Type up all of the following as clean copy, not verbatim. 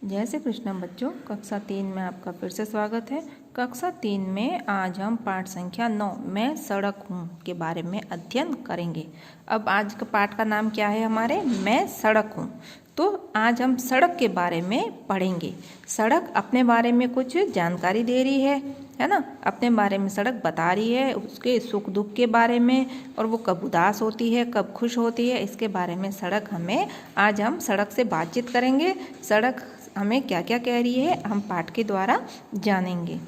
जय श्री कृष्ण बच्चों, कक्षा 3 में आपका फिर से स्वागत है। कक्षा 3 में आज हम पाठ संख्या 9 मैं सड़क हूँ के बारे में अध्ययन करेंगे। अब आज का पाठ का नाम क्या है हमारे, मैं सड़क हूँ। तो आज हम सड़क के बारे में पढ़ेंगे। सड़क अपने बारे में कुछ जानकारी दे रही है ना, अपने बारे में सड़क बता रही है, उसके सुख दुख के बारे में, और वो कब उदास होती है कब खुश होती है, इसके बारे में सड़क हमें आज हम सड़क से बातचीत करेंगे। सड़क हमें क्या क्या कह रही है हम पाठ के द्वारा जानेंगे।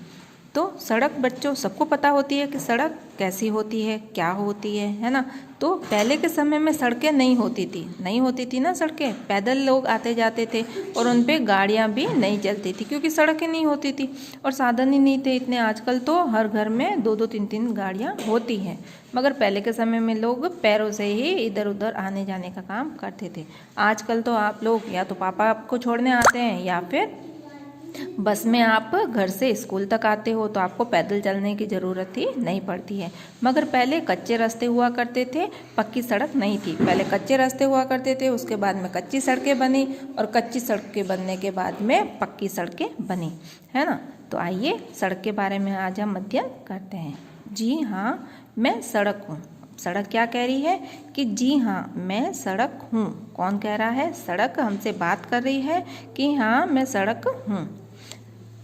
तो सड़क बच्चों सबको पता होती है कि सड़क कैसी होती है, क्या होती है ना। तो पहले के समय में सड़कें नहीं होती थी ना, सड़कें पैदल लोग आते जाते थे और उन पे गाड़ियाँ भी नहीं चलती थी क्योंकि सड़कें नहीं होती थी और साधन ही नहीं थे इतने। आजकल तो हर घर में 2-2 3-3 गाड़ियाँ होती हैं, मगर पहले के समय में लोग पैरों से ही इधर उधर आने जाने का काम करते थे। आजकल तो आप लोग या तो पापा आपको छोड़ने आते हैं या फिर बस में आप घर से स्कूल तक आते हो, तो आपको पैदल चलने की ज़रूरत ही नहीं पड़ती है। मगर पहले कच्चे रास्ते हुआ करते थे, पक्की सड़क नहीं थी। पहले कच्चे रास्ते हुआ करते थे, उसके बाद में कच्ची सड़कें बनी और कच्ची सड़कें बनने के बाद में पक्की सड़कें बनी, है ना। तो आइए सड़क के बारे में आज हम अध्ययन करते हैं। जी हाँ, मैं सड़क हूँ। सड़क क्या कह रही है कि जी हाँ मैं सड़क हूँ। कौन कह रहा है? सड़क हमसे बात कर रही है कि हाँ मैं सड़क हूँ।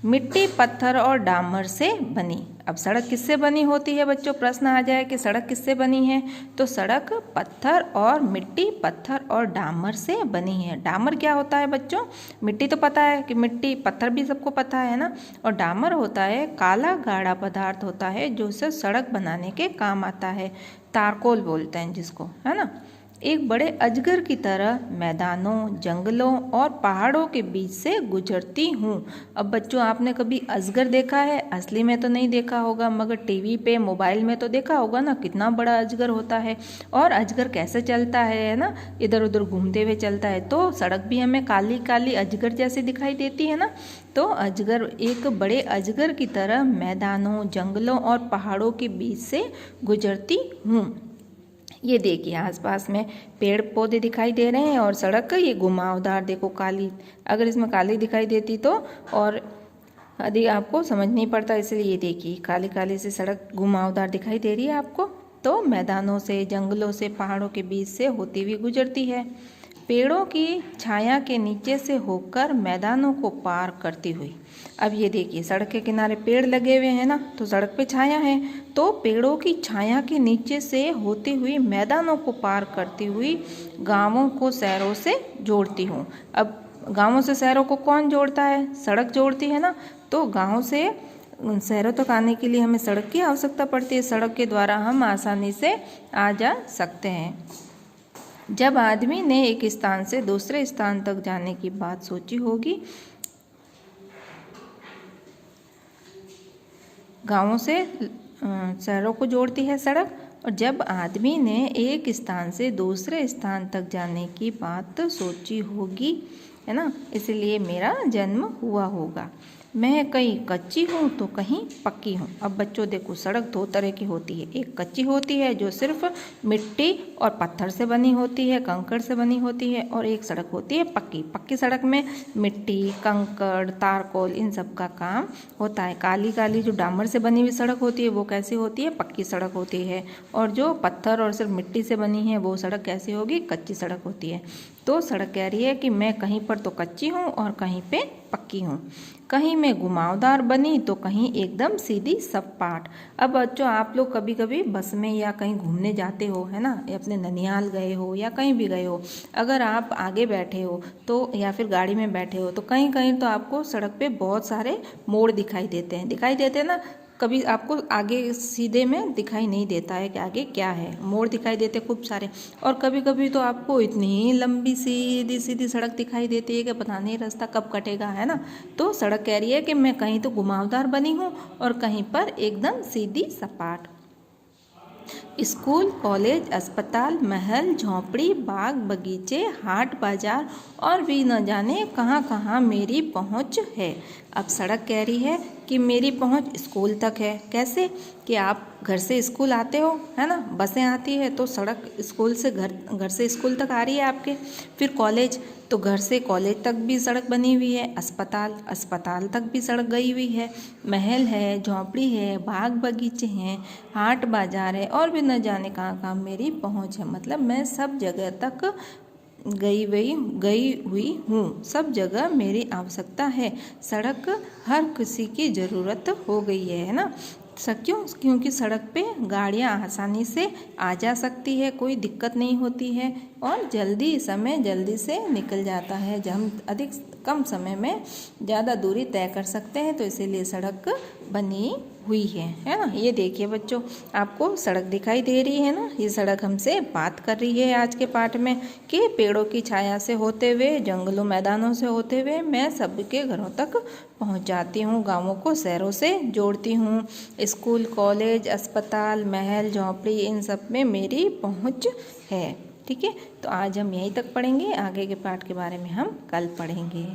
मिट्टी पत्थर और डामर से बनी। अब सड़क किससे बनी होती है बच्चों? प्रश्न आ जाए कि सड़क किससे बनी है, तो सड़क पत्थर और मिट्टी पत्थर और डामर से बनी है। डामर क्या होता है बच्चों? मिट्टी तो पता है कि मिट्टी, पत्थर भी सबको पता है ना। और डामर होता है काला गाढ़ा पदार्थ होता है जो उसे सड़क बनाने के काम आता है। तारकोल बोलते हैं जिसको, है ना। एक बड़े अजगर की तरह मैदानों, जंगलों और पहाड़ों के बीच से गुजरती हूँ। अब बच्चों आपने कभी अजगर देखा है? असली में तो नहीं देखा होगा, मगर टीवी पे मोबाइल में तो देखा होगा ना, कितना बड़ा अजगर होता है। और अजगर कैसे चलता है ना, इधर उधर घूमते हुए चलता है। तो सड़क भी हमें काली काली अजगर जैसी दिखाई देती है ना। तो अजगर, एक बड़े अजगर की तरह मैदानों, जंगलों और पहाड़ों के बीच से गुजरती हूँ। ये देखिए आसपास में पेड़ पौधे दिखाई दे रहे हैं और सड़क ये घुमावदार, देखो काली, अगर इसमें काली दिखाई देती तो और यदि आपको समझ नहीं पड़ता, इसलिए ये देखिए काली काली से सड़क घुमावदार दिखाई दे रही है आपको। तो मैदानों से, जंगलों से, पहाड़ों के बीच से होती हुई गुजरती है। पेड़ों की छाया के नीचे से होकर मैदानों को पार करती हुई। अब ये देखिए सड़क के किनारे पेड़ लगे हुए हैं ना, तो सड़क पे छाया है, तो पेड़ों की छाया के नीचे से होती हुई मैदानों को पार करती हुई गांवों को शहरों से जोड़ती हूँ। अब गांवों से शहरों को कौन जोड़ता है? सड़क जोड़ती है ना। तो गाँव से शहरों तक आने के लिए हमें सड़क की आवश्यकता पड़ती है। सड़क के द्वारा हम आसानी से आ जा सकते हैं। जब आदमी ने एक स्थान से दूसरे स्थान तक जाने की बात सोची होगी, गांवों से शहरों को जोड़ती है सड़क। और जब आदमी ने एक स्थान से दूसरे स्थान तक जाने की बात सोची होगी, है ना, इसलिए मेरा जन्म हुआ होगा। मैं कहीं कच्ची हूँ तो कहीं पक्की हूँ। अब बच्चों देखो सड़क 2 तरह की होती है। एक कच्ची होती है जो सिर्फ मिट्टी और पत्थर से बनी होती है, कंकड़ से बनी होती है, और एक सड़क होती है पक्की। पक्की सड़क में मिट्टी, कंकड़, तारकोल इन सब का काम होता है। काली काली जो डामर से बनी हुई सड़क होती है वो कैसी होती है? पक्की सड़क होती है। और जो पत्थर और सिर्फ मिट्टी से बनी है वो सड़क कैसी होगी? कच्ची सड़क होती है। तो सड़क कह रही है कि मैं कहीं पर तो कच्ची हूँ और कहीं पे पक्की हूँ। कहीं मैं घुमावदार बनी तो कहीं एकदम सीधी सपाट। अब बच्चों आप लोग कभी कभी बस में या कहीं घूमने जाते हो, है ना, या अपने ननिहाल गए हो या कहीं भी गए हो, अगर आप आगे बैठे हो तो या फिर गाड़ी में बैठे हो तो कहीं कहीं तो आपको सड़क पे बहुत सारे मोड़ दिखाई देते हैं ना। कभी आपको आगे सीधे में दिखाई नहीं देता है कि आगे क्या है, मोड़ दिखाई देते खूब सारे। और कभी कभी तो आपको इतनी लंबी सीधी सीधी सड़क दिखाई देती है कि पता नहीं रास्ता कब कटेगा, है ना। तो सड़क कह रही है कि मैं कहीं तो घुमावदार बनी हूँ और कहीं पर एकदम सीधी सपाट। स्कूल, कॉलेज, अस्पताल, महल, झोंपड़ी, बाग बगीचे, हाट बाजार और भी न जाने कहाँ कहाँ मेरी पहुँच है। अब सड़क कह रही है कि मेरी पहुँच स्कूल तक है। कैसे? कि आप घर से स्कूल आते हो, है ना, बसें आती है तो सड़क स्कूल से घर से स्कूल तक आ रही है आपके। फिर कॉलेज, तो घर से कॉलेज तक भी सड़क बनी हुई है, अस्पताल तक भी सड़क गई हुई है, महल है, झोंपड़ी है, बाग बगीचे हैं, हाट बाजार है और भी न जाने कहाँ मेरी पहुँच है। मतलब मैं सब जगह तक गई हुई हूँ, सब जगह मेरी आवश्यकता है। सड़क हर किसी की ज़रूरत हो गई है ना। क्योंकि सड़क पे गाड़ियाँ आसानी से आ जा सकती है, कोई दिक्कत नहीं होती है और समय जल्दी से निकल जाता है। जब हम कम समय में ज़्यादा दूरी तय कर सकते हैं, तो इसीलिए सड़क बनी हुई है ना। ये देखिए बच्चों, आपको सड़क दिखाई दे रही है ना। ये सड़क हमसे बात कर रही है आज के पाठ में कि पेड़ों की छाया से होते हुए, जंगलों मैदानों से होते हुए मैं सबके घरों तक पहुंच जाती हूँ, गांवों को शहरों से जोड़ती हूँ। स्कूल, कॉलेज, अस्पताल, महल, झोंपड़ी, इन सब में मेरी पहुँच है। ठीक है, तो आज हम यहीं तक पढ़ेंगे, आगे के पाठ के बारे में हम कल पढ़ेंगे।